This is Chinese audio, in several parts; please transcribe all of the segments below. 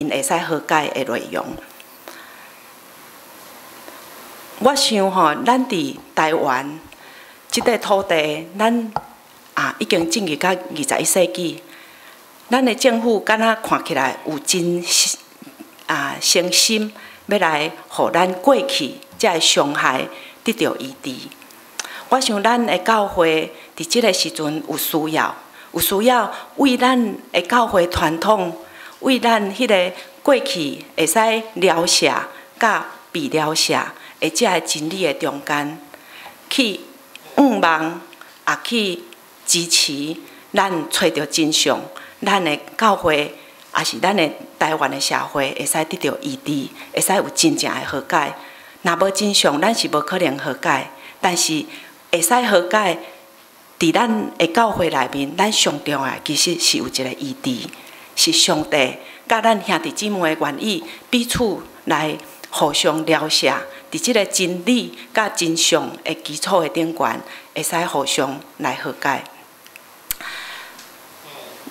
因会使和解的内容。我想吼，咱伫台湾即块土地，咱已经进入到21世纪，咱的政府敢若看起来有真诚心，要来互咱过去遮个伤害得到医治。我想咱的教会伫即个时阵有需要为咱的教会传统，为咱迄个过去会使疗舍甲被疗舍的遮个真理的中间，去望去支持咱找到真相，咱的教会也是咱的台湾的社会会使得到医治，会使有真正的和解。若无真相，咱是无可能和解，但是会使和解。伫咱的教会内面，咱上重要其实是有一个医治，是上帝甲咱兄弟姊妹的愿意彼此来互相疗舍，伫即个真理甲真相的基础的顶悬，会使互相来和解。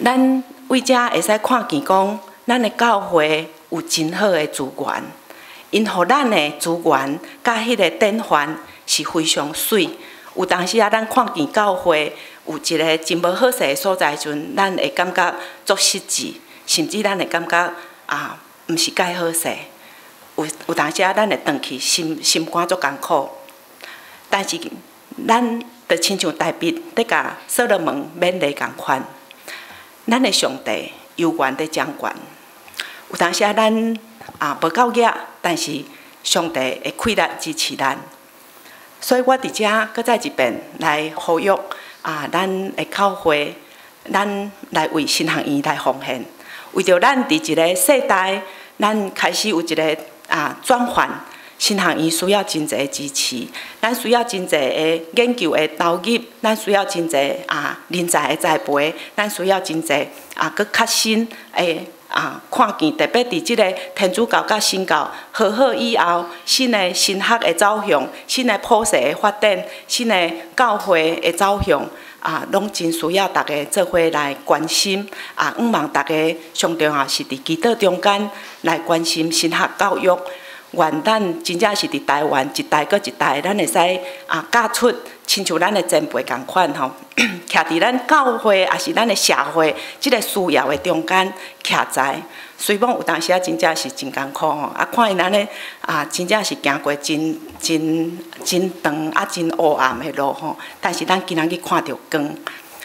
咱为遮会使看见讲，咱的教会有真好的资源，因互咱的资源甲迄个典范是非常水。有当时咱看见教会有一个真无好势的所在阵，咱会感觉足失志，甚至咱会感觉毋是介好势。有当时咱会转去心肝足艰苦。但是咱就亲像大卫伫甲所罗门勉励共款，咱的上帝有权伫掌权。有当时咱无够额，但是上帝会气力支持咱。所以我伫遮搁再一遍来呼吁咱的教会，咱来为新学院来奉献，为着咱伫一个世代，咱开始有一个转换，新学院需要真侪支持，咱需要真侪的研究的投入，咱需要真侪人才的栽培，咱需要真侪搁较新的。看见特别伫即个天主教甲新教和好以后，新的神学的走向，新的普世的发展，新的教会的走向，拢真需要大家做伙来关心。希望大家上重要是伫祈祷中间来关心神学教育。愿咱真正是伫台湾一代搁一代，咱会使教出，亲像咱的前辈共款吼，徛伫咱教会也是咱的社会即个需要的中间徛在。虽然有当时真正是真艰苦吼，看因安尼真正是行过真长真黑暗的路吼，但是咱今仔日看到光，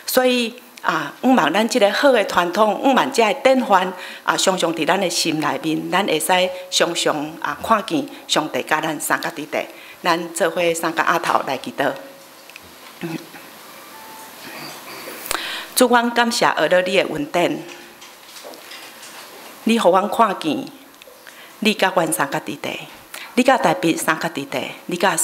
所以。希望咱即个好的传统，希望遮个典范常常伫咱的心内面，咱会使常常看见上帝甲咱三角伫地，咱做伙三角头来祈祷。主，阮感谢学了你的恩典，你互阮看见，你甲阮三角伫地，你甲大卫三角伫地，你甲